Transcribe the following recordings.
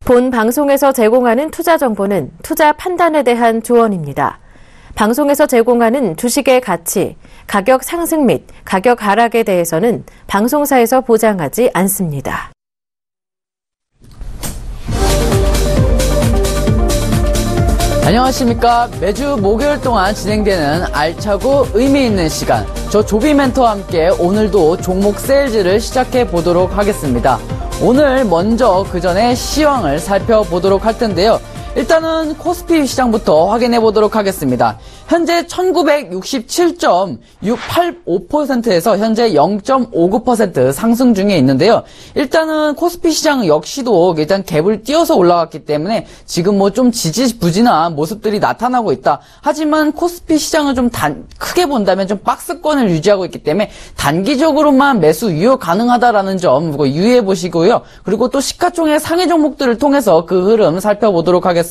본 방송에서 제공하는 투자 정보는 투자 판단에 대한 조언입니다. 방송에서 제공하는 주식의 가치, 가격 상승 및 가격 하락에 대해서는 방송사에서 보장하지 않습니다. 안녕하십니까. 매주 목요일 동안 진행되는 알차고 의미 있는 시간, 저 조비 멘토와 함께 오늘도 종목 세일즈를 시작해 보도록 하겠습니다. 오늘 먼저 그 전에 시황을 살펴보도록 할 텐데요. 일단은 코스피 시장부터 확인해 보도록 하겠습니다. 현재 1967.685%에서 현재 0.59% 상승 중에 있는데요. 일단은 코스피 시장 역시도 일단 갭을 띄어서 올라갔기 때문에 지금 뭐 좀 지지부진한 모습들이 나타나고 있다. 하지만 코스피 시장은 좀 크게 본다면 좀 박스권을 유지하고 있기 때문에 단기적으로만 매수 유효 가능하다라는 점 유의해 보시고요. 그리고 또 시가총액 상위 종목들을 통해서 그 흐름 살펴보도록 하겠습니다.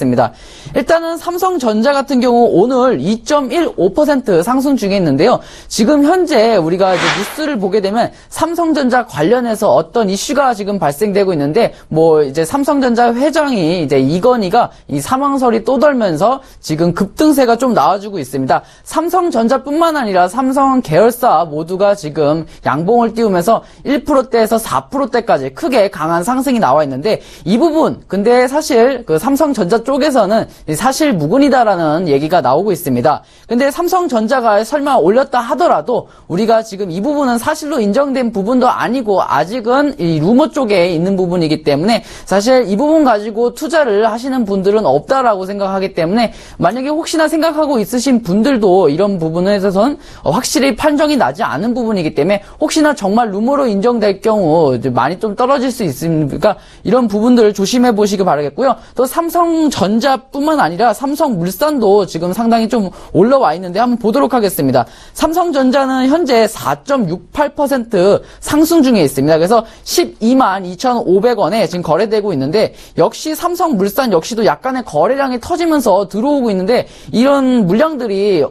일단은 삼성전자 같은 경우 오늘 2.15% 상승 중에 있는데요. 지금 현재 우리가 이제 뉴스를 보게 되면 삼성전자 관련해서 어떤 이슈가 지금 발생되고 있는데, 뭐 이제 삼성전자 회장이 이제 이건희가 이 사망설이 떠돌면서 지금 급등세가 좀 나와주고 있습니다. 삼성전자뿐만 아니라 삼성 계열사 모두가 지금 양봉을 띄우면서 1%대에서 4%대까지 크게 강한 상승이 나와 있는데, 이 부분 근데 사실 그 삼성전자 쪽에서는 사실 무근이다라는 얘기가 나오고 있습니다. 근데 삼성전자가 설마 올렸다 하더라도 우리가 지금 이 부분은 사실로 인정된 부분도 아니고 아직은 이 루머 쪽에 있는 부분이기 때문에 사실 이 부분 가지고 투자를 하시는 분들은 없다라고 생각하기 때문에, 만약에 혹시나 생각하고 있으신 분들도 이런 부분에 있어서는 확실히 판정이 나지 않은 부분이기 때문에 혹시나 정말 루머로 인정될 경우 많이 좀 떨어질 수 있으니까 이런 부분들을 조심해 보시기 바라겠고요. 또 삼성전자뿐만 아니라 삼성물산도 지금 상당히 좀 올라와 있는데 한번 보도록 하겠습니다. 삼성전자는 현재 4.68% 상승 중에 있습니다. 그래서 122,500원에 지금 거래되고 있는데, 역시 삼성물산 역시도 약간의 거래량이 터지면서 들어오고 있는데, 이런 물량들이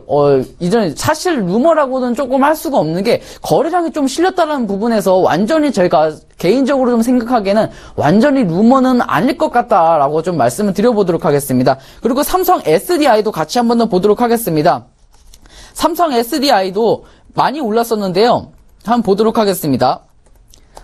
이전 사실 루머라고는 조금 할 수가 없는 게 거래량이 좀 실렸다는 부분에서 완전히 저희가 개인적으로 좀 생각하기에는 완전히 루머는 아닐 것 같다라고 좀 말씀을 드려보도록 하겠습니다. 그리고 삼성 SDI도 같이 한번 더 보도록 하겠습니다. 삼성 SDI도 많이 올랐었는데요. 한번 보도록 하겠습니다.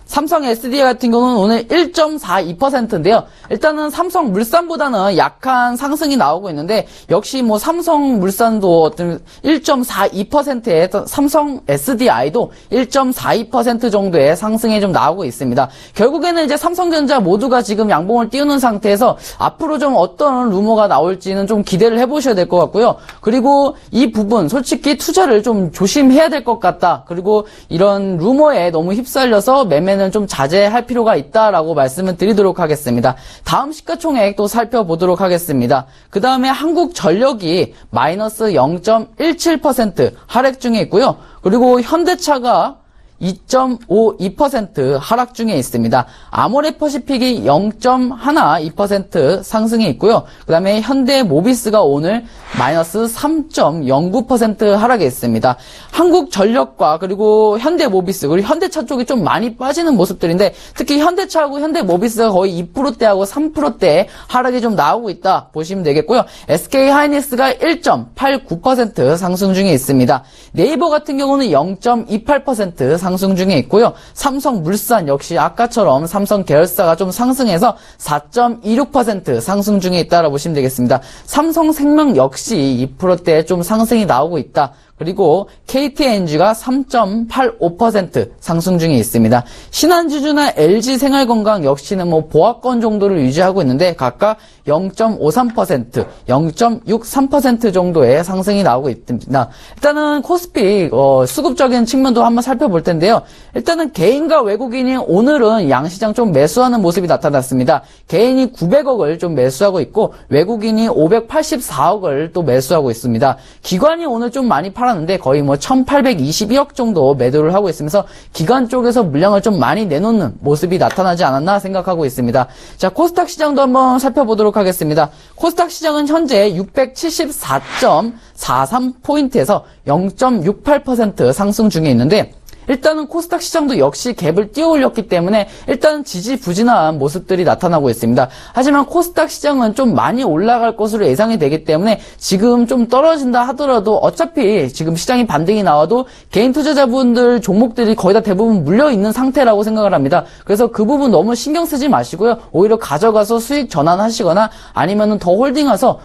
삼성 SDI 같은 경우는 오늘 1.42%인데요. 일단은 삼성물산보다는 약한 상승이 나오고 있는데, 역시 뭐 삼성물산도 어떤 1.42%의 삼성 SDI도 1.42% 정도의 상승이 좀 나오고 있습니다. 결국에는 이제 삼성전자 모두가 지금 양봉을 띄우는 상태에서 앞으로 좀 어떤 루머가 나올지는 좀 기대를 해보셔야 될 것 같고요. 그리고 이 부분 솔직히 투자를 좀 조심해야 될 것 같다. 그리고 이런 루머에 너무 휩쓸려서 매매는 좀 자제할 필요가 있다라고 말씀을 드리도록 하겠습니다. 다음 시가총액 또 살펴보도록 하겠습니다. 그 다음에 한국전력이 마이너스 0.17% 하락 중에 있고요. 그리고 현대차가 2.52% 하락 중에 있습니다. 아모레퍼시픽이 0.12% 상승에 있고요. 그 다음에 현대모비스가 오늘 마이너스 3.09% 하락에 있습니다. 한국전력과 그리고 현대모비스, 그리고 현대차 쪽이 좀 많이 빠지는 모습들인데, 특히 현대차하고 현대모비스가 거의 2%대하고 3%대 하락이 좀 나오고 있다 보시면 되겠고요. SK하이닉스가 1.89% 상승 중에 있습니다. 네이버 같은 경우는 0.28% 상승 중에 있고요. 삼성물산 역시 아까처럼 삼성 계열사가 좀 상승해서 4.26% 상승 중에 있다라고 보시면 되겠습니다. 삼성생명 역시 2%대 좀 상승이 나오고 있다. 그리고 KTNG가 3.85% 상승 중에 있습니다. 신한지주나 LG생활건강 역시는 뭐 보합권 정도를 유지하고 있는데 각각 0.53%, 0.63% 정도의 상승이 나오고 있습니다. 일단은 코스피 수급적인 측면도 한번 살펴볼 텐데요. 일단은 개인과 외국인이 오늘은 양시장 좀 매수하는 모습이 나타났습니다. 개인이 900억을 좀 매수하고 있고 외국인이 584억을 또 매수하고 있습니다. 기관이 오늘 좀 많이 팔았는데 거의 뭐 1822억 정도 매도를 하고 있으면서 기관 쪽에서 물량을 좀 많이 내놓는 모습이 나타나지 않았나 생각하고 있습니다. 자, 코스닥 시장도 한번 살펴보도록 하겠습니다. 코스닥 시장은 현재 674.43포인트에서 0.68% 상승 중에 있는데 일단은 코스닥 시장도 역시 갭을 띄워 올렸기 때문에 일단 지지부진한 모습들이 나타나고 있습니다. 하지만 코스닥 시장은 좀 많이 올라갈 것으로 예상이 되기 때문에 지금 좀 떨어진다 하더라도 어차피 지금 시장이 반등이 나와도 개인 투자자분들 종목들이 거의 다 대부분 물려 있는 상태라고 생각을 합니다. 그래서 그 부분 너무 신경 쓰지 마시고요. 오히려 가져가서 수익 전환하시거나 아니면은 더 홀딩해서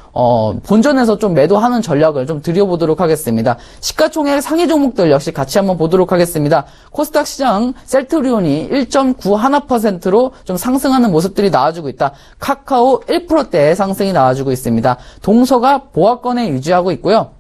본전에서 좀 매도하는 전략을 좀 드려보도록 하겠습니다. 시가총액 상위 종목들 역시 같이 한번 보도록 하겠습니다. 코스닥 시장 셀트리온이 1.91%로 좀 상승하는 모습들이 나와주고 있다. 카카오 1%대 상승이 나와주고 있습니다. 동서가 보합권에 유지하고 있고요.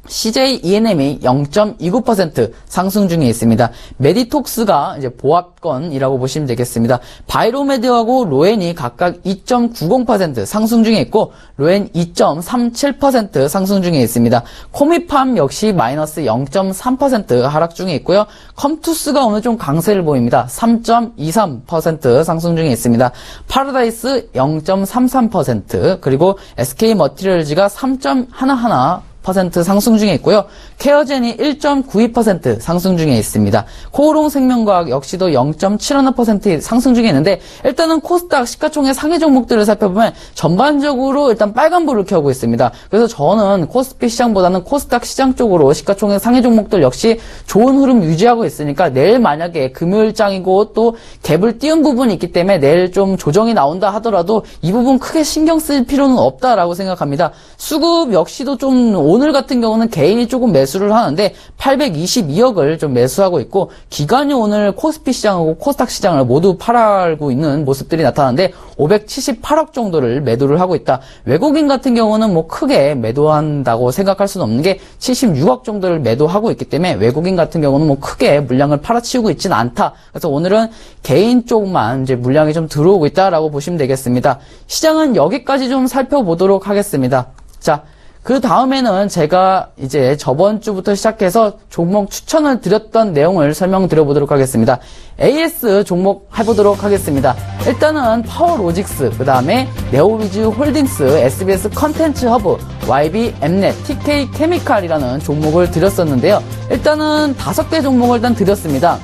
CJ ENM이 0.29% 상승 중에 있습니다. 메디톡스가 이제 보합권이라고 보시면 되겠습니다. 바이로메드하고 로엔이 각각 2.90% 상승 중에 있고 로엔 2.37% 상승 중에 있습니다. 코미팜 역시 마이너스 0.3% 하락 중에 있고요. 컴투스가 오늘 좀 강세를 보입니다. 3.23% 상승 중에 있습니다. 파라다이스 0.33% 그리고 SK 머티리얼즈가 3.11% 상승 중에 있고요. 케어젠이 1.92% 상승 중에 있습니다. 코오롱 생명과학 역시도 0.71% 상승 중에 있는데 일단은 코스닥 시가총액 상위 종목들을 살펴보면 전반적으로 일단 빨간불을 켜고 있습니다. 그래서 저는 코스피 시장보다는 코스닥 시장 쪽으로 시가총액 상위 종목들 역시 좋은 흐름 유지하고 있으니까 내일 만약에 금요일장이고 또 갭을 띄운 부분이 있기 때문에 내일 좀 조정이 나온다 하더라도 이 부분 크게 신경 쓸 필요는 없다라고 생각합니다. 수급 역시도 좀 오늘 같은 경우는 개인이 조금 매수를 하는데 822억을 좀 매수하고 있고 기관이 오늘 코스피 시장하고 코스닥 시장을 모두 팔고 있는 모습들이 나타나는데 578억 정도를 매도를 하고 있다. 외국인 같은 경우는 뭐 크게 매도한다고 생각할 수는 없는 게 76억 정도를 매도하고 있기 때문에 외국인 같은 경우는 뭐 크게 물량을 팔아치우고 있지는 않다. 그래서 오늘은 개인 쪽만 이제 물량이 좀 들어오고 있다라고 보시면 되겠습니다. 시장은 여기까지 좀 살펴보도록 하겠습니다. 자, 그 다음에는 제가 이제 저번 주부터 시작해서 종목 추천을 드렸던 내용을 설명드려보도록 하겠습니다. AS 종목 해보도록 하겠습니다. 일단은 파워로직스, 그 다음에 네오위즈 홀딩스, SBS 컨텐츠 허브, YB 엠넷, TK 케미칼이라는 종목을 드렸었는데요. 일단은 5개 종목을 일단 드렸습니다.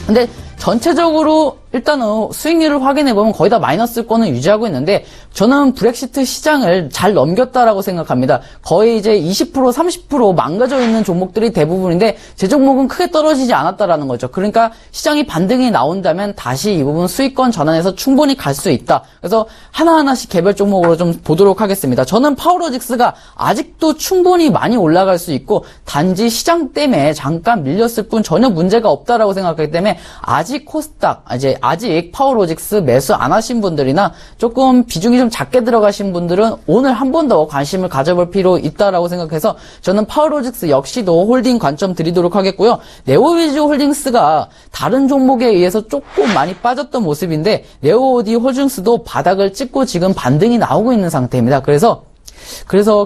근데 전체적으로 일단은 수익률을 확인해보면 거의 다 마이너스권을 유지하고 있는데 저는 브렉시트 시장을 잘 넘겼다라고 생각합니다. 거의 이제 20% 30% 망가져 있는 종목들이 대부분인데 제 종목은 크게 떨어지지 않았다라는 거죠. 그러니까 시장이 반등이 나온다면 다시 이 부분 수익권 전환해서 충분히 갈 수 있다. 그래서 하나하나씩 개별 종목으로 좀 보도록 하겠습니다. 저는 파워로직스가 아직도 충분히 많이 올라갈 수 있고 단지 시장 때문에 잠깐 밀렸을 뿐 전혀 문제가 없다라고 생각하기 때문에 아직 코스닥 아직 파워로직스 매수 안 하신 분들이나 조금 비중이 좀 작게 들어가신 분들은 오늘 한 번 더 관심을 가져볼 필요 있다라고 생각해서 저는 파워로직스 역시도 홀딩 관점 드리도록 하겠고요. 네오위즈 홀딩스가 다른 종목에 의해서 조금 많이 빠졌던 모습인데 네오오디 홀딩스도 바닥을 찍고 지금 반등이 나오고 있는 상태입니다. 그래서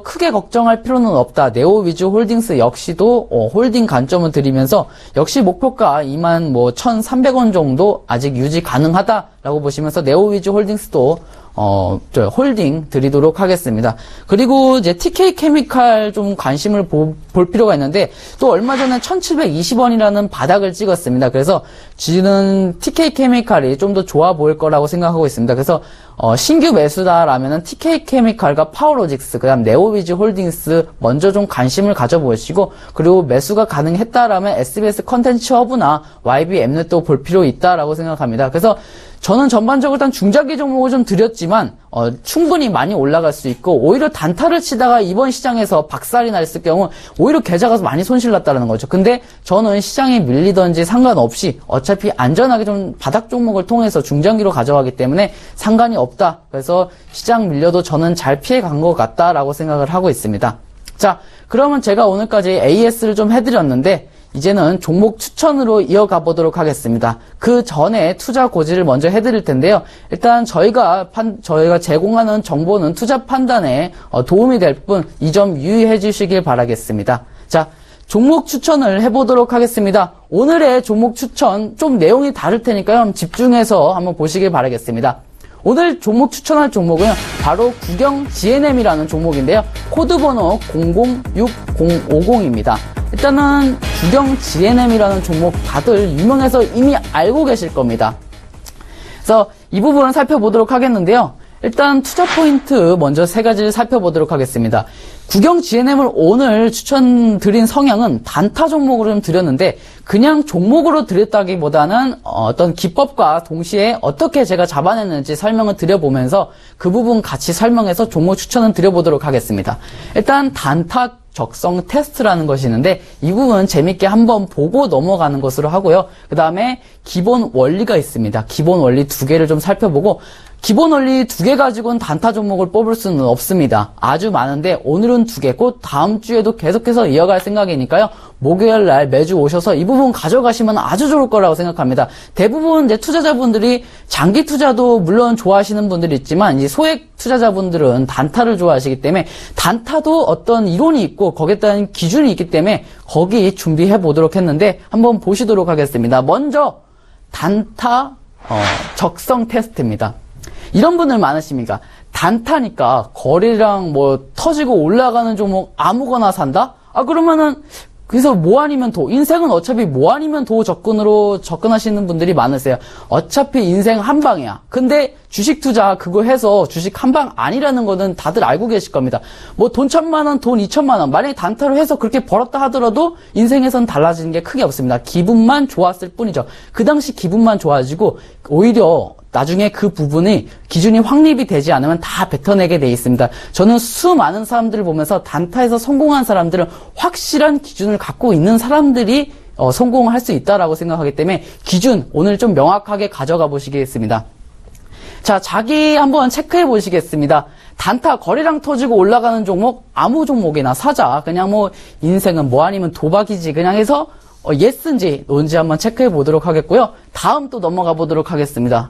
크게 걱정할 필요는 없다. 네오위즈 홀딩스 역시도 홀딩 관점을 드리면서 역시 목표가 21,300원 정도 아직 유지 가능하다라고 보시면서 네오위즈 홀딩스도 홀딩 드리도록 하겠습니다. 그리고 이제 TK 케미칼 좀 관심을 볼 필요가 있는데 또 얼마 전에 1720원이라는 바닥을 찍었습니다. 그래서 지금 TK 케미칼이 좀 더 좋아 보일 거라고 생각하고 있습니다. 그래서 신규 매수다라면은 TK 케미칼과 파워로직스, 그다음 네오위즈 홀딩스 먼저 좀 관심을 가져보시고 그리고 매수가 가능했다라면 SBS 컨텐츠 허브나 YB 엠넷도 볼 필요 있다라고 생각합니다. 그래서 저는 전반적으로 일단 중장기 종목을 좀 드렸지만 충분히 많이 올라갈 수 있고 오히려 단타를 치다가 이번 시장에서 박살이 났을 경우 오히려 계좌가 많이 손실 났다는 거죠. 근데 저는 시장이 밀리던지 상관없이 어차피 안전하게 좀 바닥 종목을 통해서 중장기로 가져가기 때문에 상관이 없다. 그래서 시장 밀려도 저는 잘 피해간 것 같다라고 생각을 하고 있습니다. 자, 그러면 제가 오늘까지 AS를 좀 해드렸는데 이제는 종목 추천으로 이어가 보도록 하겠습니다. 그 전에 투자 고지를 먼저 해드릴 텐데요. 일단 저희가 제공하는 정보는 투자 판단에 도움이 될 뿐 이 점 유의해 주시길 바라겠습니다. 자, 종목 추천을 해보도록 하겠습니다. 오늘의 종목 추천 좀 내용이 다를 테니까요. 집중해서 한번 보시길 바라겠습니다. 오늘 종목 추천할 종목은 바로 국영 GNM이라는 종목인데요. 코드번호 006050입니다. 일단은 구경 GNM이라는 종목 다들 유명해서 이미 알고 계실 겁니다. 그래서 이 부분 살펴보도록 하겠는데요. 일단 투자 포인트 먼저 세 가지를 살펴보도록 하겠습니다. 구경 GNM을 오늘 추천드린 성향은 단타 종목으로 좀 드렸는데 그냥 종목으로 드렸다기보다는 어떤 기법과 동시에 어떻게 제가 잡아냈는지 설명을 드려보면서 그 부분 같이 설명해서 종목 추천을 드려보도록 하겠습니다. 일단 단타 적성 테스트라는 것이 있는데 이 부분 재밌게 한번 보고 넘어가는 것으로 하고요. 그 다음에 기본 원리가 있습니다. 기본 원리 2개를 좀 살펴보고 기본 원리 2개 가지고는 단타 종목을 뽑을 수는 없습니다. 아주 많은데 오늘은 2개, 곧 다음 주에도 계속해서 이어갈 생각이니까요. 목요일 날 매주 오셔서 이 부분 가져가시면 아주 좋을 거라고 생각합니다. 대부분 이제 투자자분들이 장기 투자도 물론 좋아하시는 분들이 있지만 이제 소액 투자자분들은 단타를 좋아하시기 때문에 단타도 어떤 이론이 있고 거기에 따른 기준이 있기 때문에 거기 준비해 보도록 했는데 한번 보시도록 하겠습니다. 먼저 단타 적성 테스트입니다. 이런 분들 많으십니까? 단타니까 거래량 뭐 터지고 올라가는 종목 아무거나 산다? 그러면은 그래서 뭐 아니면 도, 인생은 어차피 뭐 아니면 도 접근하시는 분들이 많으세요. 어차피 인생 한 방이야. 근데 주식 투자 그거 해서 주식 한 방 아니라는 거는 다들 알고 계실 겁니다. 뭐 돈 1,000만 원, 돈 2,000만 원. 만약에 단타로 해서 그렇게 벌었다 하더라도 인생에선 달라지는 게 크게 없습니다. 기분만 좋았을 뿐이죠. 그 당시 기분만 좋아지고 오히려 나중에 그 부분이 기준이 확립이 되지 않으면 다 뱉어내게 돼 있습니다. 저는 수많은 사람들을 보면서 단타에서 성공한 사람들은 확실한 기준을 갖고 있는 사람들이 성공을 할 수 있다라고 생각하기 때문에 기준 오늘 좀 명확하게 가져가 보시겠습니다. 자, 자기 한번 체크해 보시겠습니다. 단타 거래량 터지고 올라가는 종목 아무 종목이나 사자. 그냥 뭐 인생은 뭐 아니면 도박이지 그냥 해서 예스인지 노인지 한번 체크해 보도록 하겠고요. 다음 또 넘어가 보도록 하겠습니다.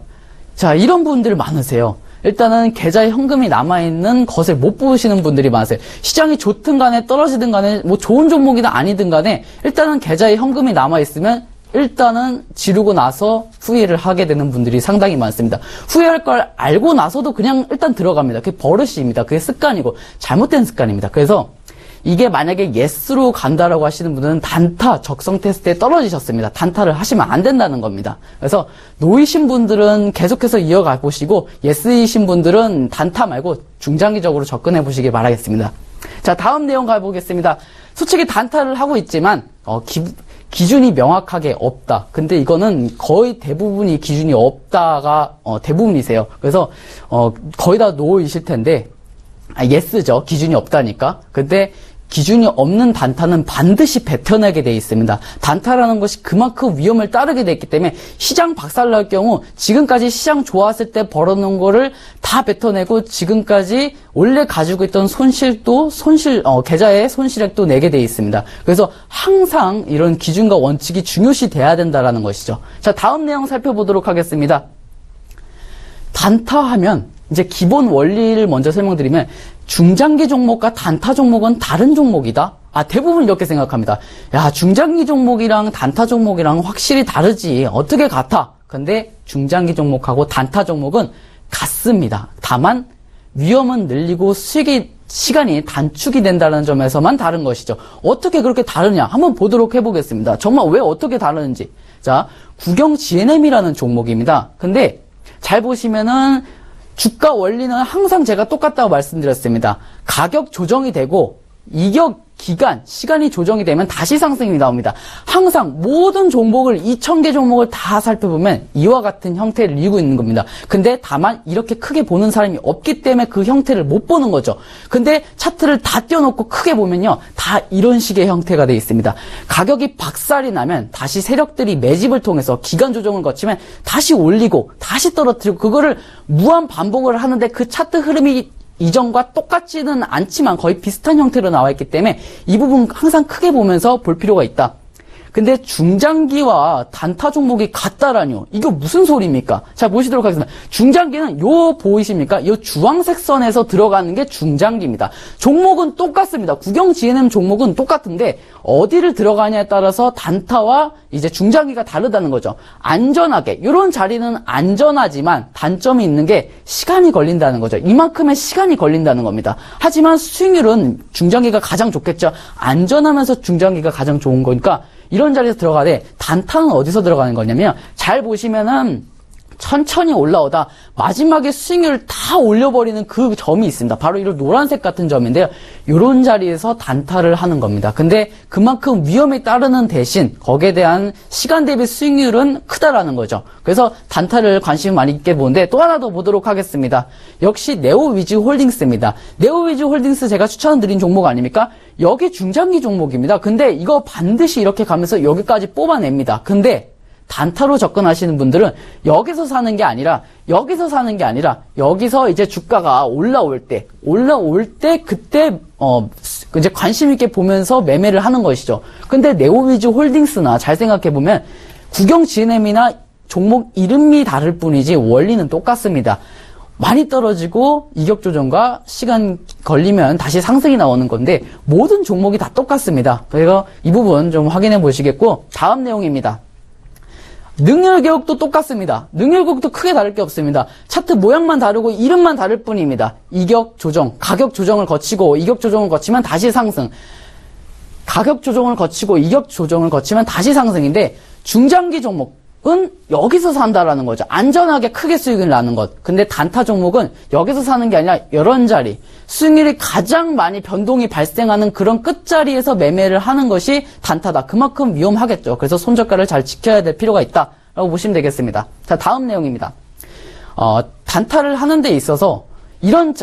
자, 이런 분들 많으세요. 일단은 계좌에 현금이 남아있는 것을 못 보시는 분들이 많으세요. 시장이 좋든 간에 떨어지든 간에 뭐 좋은 종목이든 아니든 간에 일단은 계좌에 현금이 남아있으면 일단은 지르고 나서 후회를 하게 되는 분들이 상당히 많습니다. 후회할 걸 알고 나서도 그냥 일단 들어갑니다. 그게 버릇입니다. 그게 습관이고 잘못된 습관입니다. 그래서 이게 만약에 예스로 간다라고 하시는 분은 단타 적성 테스트에 떨어지셨습니다. 단타를 하시면 안 된다는 겁니다. 그래서 노이신 분들은 계속해서 이어가 보시고 예스이신 분들은 단타 말고 중장기적으로 접근해 보시기 바라겠습니다. 자, 다음 내용 가보겠습니다. 솔직히 단타를 하고 있지만 기준이 명확하게 없다. 근데 이거는 거의 대부분이 기준이 없다가 대부분이세요. 그래서 거의 다 노이실 텐데 예스죠. 기준이 없다니까. 근데 기준이 없는 단타는 반드시 뱉어내게 돼 있습니다. 단타라는 것이 그만큼 위험을 따르게 돼 있기 때문에 시장 박살날 경우 지금까지 시장 좋았을 때 벌어놓은 거를 다 뱉어내고 지금까지 원래 가지고 있던 계좌의 손실액도 내게 돼 있습니다. 그래서 항상 이런 기준과 원칙이 중요시 돼야 된다라는 것이죠. 자, 다음 내용 살펴보도록 하겠습니다. 단타하면 이제 기본 원리를 먼저 설명드리면 중장기 종목과 단타 종목은 다른 종목이다. 대부분 이렇게 생각합니다. 야, 중장기 종목이랑 단타 종목이랑 확실히 다르지. 어떻게 같아? 근데 중장기 종목하고 단타 종목은 같습니다. 다만 위험은 늘리고 시간이 단축이 된다는 점에서만 다른 것이죠. 어떻게 그렇게 다르냐? 한번 보도록 해보겠습니다. 정말 왜 어떻게 다르는지. 자, 구경 GNM이라는 종목입니다. 근데 잘 보시면은 주가 원리는 항상 제가 똑같다고 말씀드렸습니다. 가격 조정이 되고 이격 기간, 시간이 조정이 되면 다시 상승이 나옵니다. 항상 모든 종목을 2,000개 종목을 다 살펴보면 이와 같은 형태를 이루고 있는 겁니다. 근데 다만 이렇게 크게 보는 사람이 없기 때문에 그 형태를 못 보는 거죠. 근데 차트를 다 띄워놓고 크게 보면요. 다 이런 식의 형태가 되어 있습니다. 가격이 박살이 나면 다시 세력들이 매집을 통해서 기간 조정을 거치면 다시 올리고 다시 떨어뜨리고 그거를 무한 반복을 하는데 그 차트 흐름이 이전과 똑같지는 않지만 거의 비슷한 형태로 나와 있기 때문에 이 부분 항상 크게 보면서 볼 필요가 있다. 근데 중장기와 단타 종목이 같다라뇨. 이거 무슨 소리입니까? 자, 보시도록 하겠습니다. 중장기는 요 보이십니까? 요 주황색 선에서 들어가는 게 중장기입니다. 종목은 똑같습니다. 국영 GNM 종목은 똑같은데 어디를 들어가냐에 따라서 단타와 이제 중장기가 다르다는 거죠. 안전하게, 이런 자리는 안전하지만 단점이 있는 게 시간이 걸린다는 거죠. 이만큼의 시간이 걸린다는 겁니다. 하지만 수익률은 중장기가 가장 좋겠죠. 안전하면서 중장기가 가장 좋은 거니까 이런 자리에서 들어가되, 단타는 어디서 들어가는 거냐면, 잘 보시면은 천천히 올라오다 마지막에 수익률을 다 올려버리는 그 점이 있습니다. 바로 이런 노란색 같은 점인데요. 이런 자리에서 단타를 하는 겁니다. 근데 그만큼 위험이 따르는 대신 거기에 대한 시간 대비 수익률은 크다라는 거죠. 그래서 단타를 관심 많이 있게 보는데, 또 하나 더 보도록 하겠습니다. 역시 네오위즈홀딩스입니다. 네오위즈홀딩스 제가 추천드린 종목 아닙니까? 여기 중장기 종목입니다. 근데 이거 반드시 이렇게 가면서 여기까지 뽑아냅니다. 근데 단타로 접근하시는 분들은 여기서 사는 게 아니라 여기서 이제 주가가 올라올 때 그때 이제 관심 있게 보면서 매매를 하는 것이죠. 근데 네오위즈홀딩스나 잘 생각해 보면 국영 GNM이나 종목 이름이 다를 뿐이지 원리는 똑같습니다. 많이 떨어지고 이격 조정과 시간 걸리면 다시 상승이 나오는 건데 모든 종목이 다 똑같습니다. 그래서 이 부분 좀 확인해 보시겠고, 다음 내용입니다. 능률교육도 똑같습니다. 능률교육도 크게 다를 게 없습니다. 차트 모양만 다르고 이름만 다를 뿐입니다. 이격 조정, 가격 조정을 거치고 이격 조정을 거치면 다시 상승. 가격 조정을 거치고 이격 조정을 거치면 다시 상승인데, 중장기 종목은 여기서 산다라는 거죠. 안전하게 크게 수익을 나는 것. 근데 단타 종목은 여기서 사는 게 아니라 이런 자리, 수익률이 가장 많이 변동이 발생하는 그런 끝자리에서 매매를 하는 것이 단타다. 그만큼 위험하겠죠. 그래서 손절가를 잘 지켜야 될 필요가 있다라고 보시면 되겠습니다. 자, 다음 내용입니다. 단타를 하는 데 있어서 이거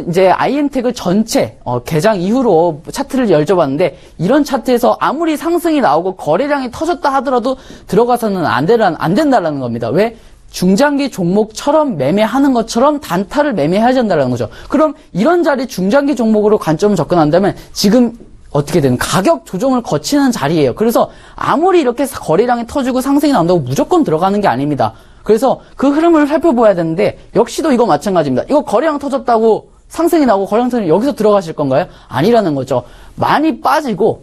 이제 IM텍을 전체 개장 이후로 차트를 열어봤는데, 이런 차트에서 아무리 상승이 나오고 거래량이 터졌다 하더라도 들어가서는 안 된다라는 겁니다. 왜? 중장기 종목처럼 매매하는 것처럼 단타를 매매해야 된다는 거죠. 그럼 이런 자리 중장기 종목으로 관점을 접근한다면 지금 어떻게 되는 가격 조정을 거치는 자리예요. 그래서 아무리 이렇게 거래량이 터지고 상승이 나온다고 무조건 들어가는 게 아닙니다. 그래서 그 흐름을 살펴봐야 되는데, 역시도 이거 마찬가지입니다. 이거 거래량 터졌다고 상승이 나오고 거래량 터지면 여기서 들어가실 건가요? 아니라는 거죠. 많이 빠지고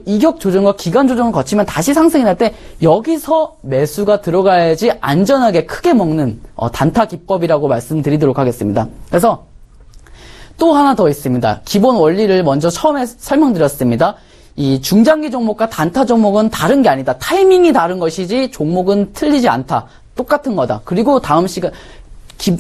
이격 조정과 기간 조정을 거치면 다시 상승이 날 때 여기서 매수가 들어가야지 안전하게 크게 먹는 단타 기법이라고 말씀드리도록 하겠습니다. 그래서 또 하나 더 있습니다. 기본 원리를 먼저 처음에 설명드렸습니다. 이 중장기 종목과 단타 종목은 다른 게 아니다. 타이밍이 다른 것이지 종목은 틀리지 않다. 똑같은 거다. 그리고 다음 시간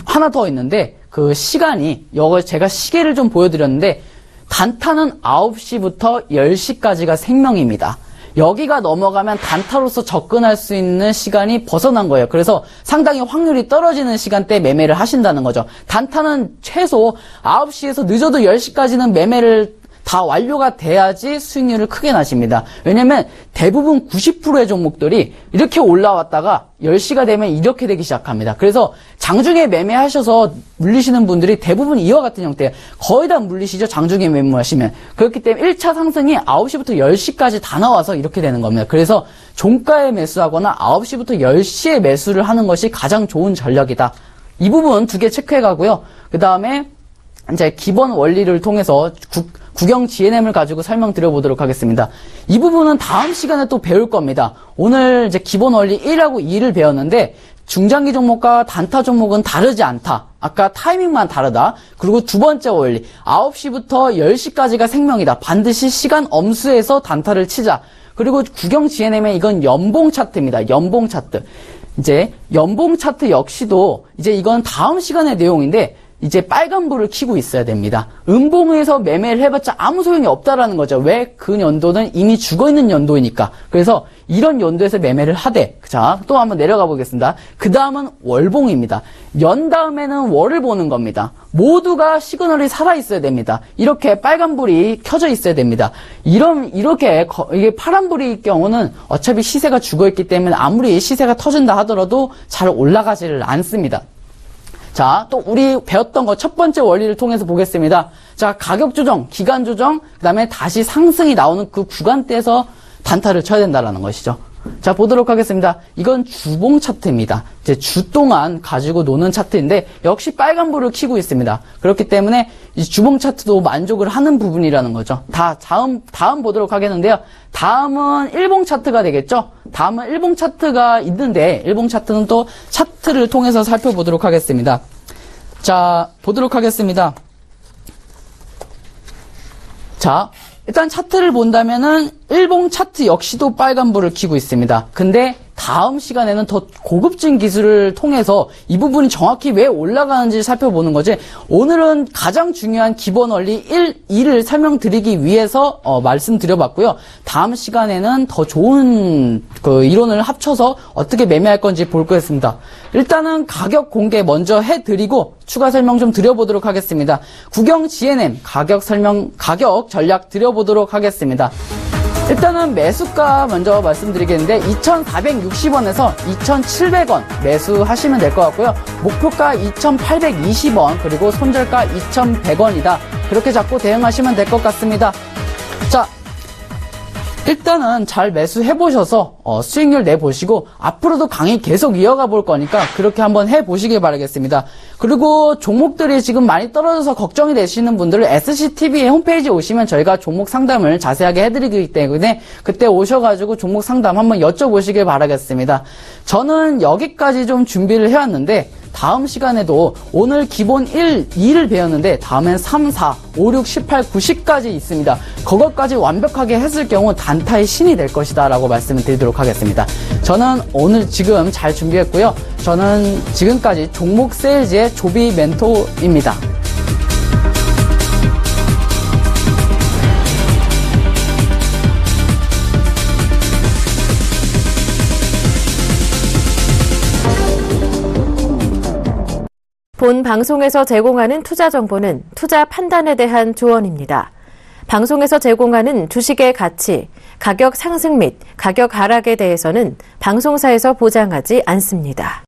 하나 더 있는데, 그 시간이, 제가 시계를 좀 보여드렸는데, 단타는 9시부터 10시까지가 생명입니다. 여기가 넘어가면 단타로서 접근할 수 있는 시간이 벗어난 거예요. 그래서 상당히 확률이 떨어지는 시간대에 매매를 하신다는 거죠. 단타는 최소 9시에서 늦어도 10시까지는 매매를 다 완료가 돼야지 수익률을 크게 나십니다. 왜냐면 대부분 90%의 종목들이 이렇게 올라왔다가 10시가 되면 이렇게 되기 시작합니다. 그래서 장중에 매매하셔서 물리시는 분들이 대부분 이와 같은 형태예요. 거의 다 물리시죠, 장중에 매매하시면. 그렇기 때문에 1차 상승이 9시부터 10시까지 다 나와서 이렇게 되는 겁니다. 그래서 종가에 매수하거나 9시부터 10시에 매수를 하는 것이 가장 좋은 전략이다. 이 부분 두 개 체크해 가고요. 그 다음에 이제 기본 원리를 통해서 국영 GNM을 가지고 설명드려보도록 하겠습니다. 이 부분은 다음 시간에 또 배울 겁니다. 오늘 이제 기본 원리 1하고 2를 배웠는데, 중장기 종목과 단타 종목은 다르지 않다. 아까 타이밍만 다르다. 그리고 두 번째 원리, 9시부터 10시까지가 생명이다. 반드시 시간 엄수해서 단타를 치자. 그리고 국영 GNM의 이건 연봉 차트입니다. 연봉 차트. 이제 연봉 차트 역시도 이제 이건 다음 시간의 내용인데, 이제 빨간불을 켜고 있어야 됩니다. 음봉에서 매매를 해봤자 아무 소용이 없다라는 거죠. 왜? 그 연도는 이미 죽어있는 연도이니까. 그래서 이런 연도에서 매매를 하되, 자, 또 한번 내려가 보겠습니다. 그 다음은 월봉입니다. 연 다음에는 월을 보는 겁니다. 모두가 시그널이 살아있어야 됩니다. 이렇게 빨간불이 켜져 있어야 됩니다. 이렇게 이게 파란불일 경우는 어차피 시세가 죽어있기 때문에 아무리 시세가 터진다 하더라도 잘 올라가지를 않습니다. 자, 또 우리 배웠던 거 첫 번째 원리를 통해서 보겠습니다. 자, 가격 조정, 기간 조정, 그 다음에 다시 상승이 나오는 그 구간대에서 단타를 쳐야 된다라는 것이죠. 자, 보도록 하겠습니다. 이건 주봉 차트입니다. 이제 주 동안 가지고 노는 차트인데 역시 빨간불을 켜고 있습니다. 그렇기 때문에 이 주봉 차트도 만족을 하는 부분이라는 거죠. 다음 보도록 하겠는데요. 다음은 일봉 차트가 되겠죠. 다음은 일봉 차트가 있는데 일봉 차트는 또 차트를 통해서 살펴보도록 하겠습니다. 자, 보도록 하겠습니다. 자, 일단 차트를 본다면은 일봉 차트 역시도 빨간불을 켜고 있습니다. 근데 다음 시간에는 더 고급진 기술을 통해서 이 부분이 정확히 왜 올라가는지 살펴보는 거지, 오늘은 가장 중요한 기본 원리 1, 2를 설명드리기 위해서 말씀드려봤고요. 다음 시간에는 더 좋은 그 이론을 합쳐서 어떻게 매매할 건지 볼 거였습니다. 일단은 가격 공개 먼저 해드리고 추가 설명 좀 드려보도록 하겠습니다. 국영 GNM 가격 전략 드려보도록 하겠습니다. 일단은 매수가 먼저 말씀드리겠는데 2,460원에서 2,700원 매수하시면 될 것 같고요. 목표가 2,820원 그리고 손절가 2,100원이다. 그렇게 잡고 대응하시면 될 것 같습니다. 자, 일단은 잘 매수해보셔서 수익률 내보시고 앞으로도 강의 계속 이어가 볼 거니까 그렇게 한번 해보시길 바라겠습니다. 그리고 종목들이 지금 많이 떨어져서 걱정이 되시는 분들은 SCTV의 홈페이지에 오시면 저희가 종목 상담을 자세하게 해드리기 때문에 그때 오셔가지고 종목 상담 한번 여쭤보시길 바라겠습니다. 저는 여기까지 좀 준비를 해왔는데 다음 시간에도 오늘 기본 1, 2를 배웠는데 다음엔 3, 4, 5, 6, 18, 9, 10까지 있습니다. 그것까지 완벽하게 했을 경우 단타의 신이 될 것이다 라고 말씀을 드리도록 하겠습니다. 저는 오늘 지금 잘 준비했고요. 저는 지금까지 종목 세일즈의 조비 멘토입니다. 본 방송에서 제공하는 투자 정보는 투자 판단에 대한 조언입니다. 방송에서 제공하는 주식의 가치, 가격 상승 및 가격 하락에 대해서는 방송사에서 보장하지 않습니다.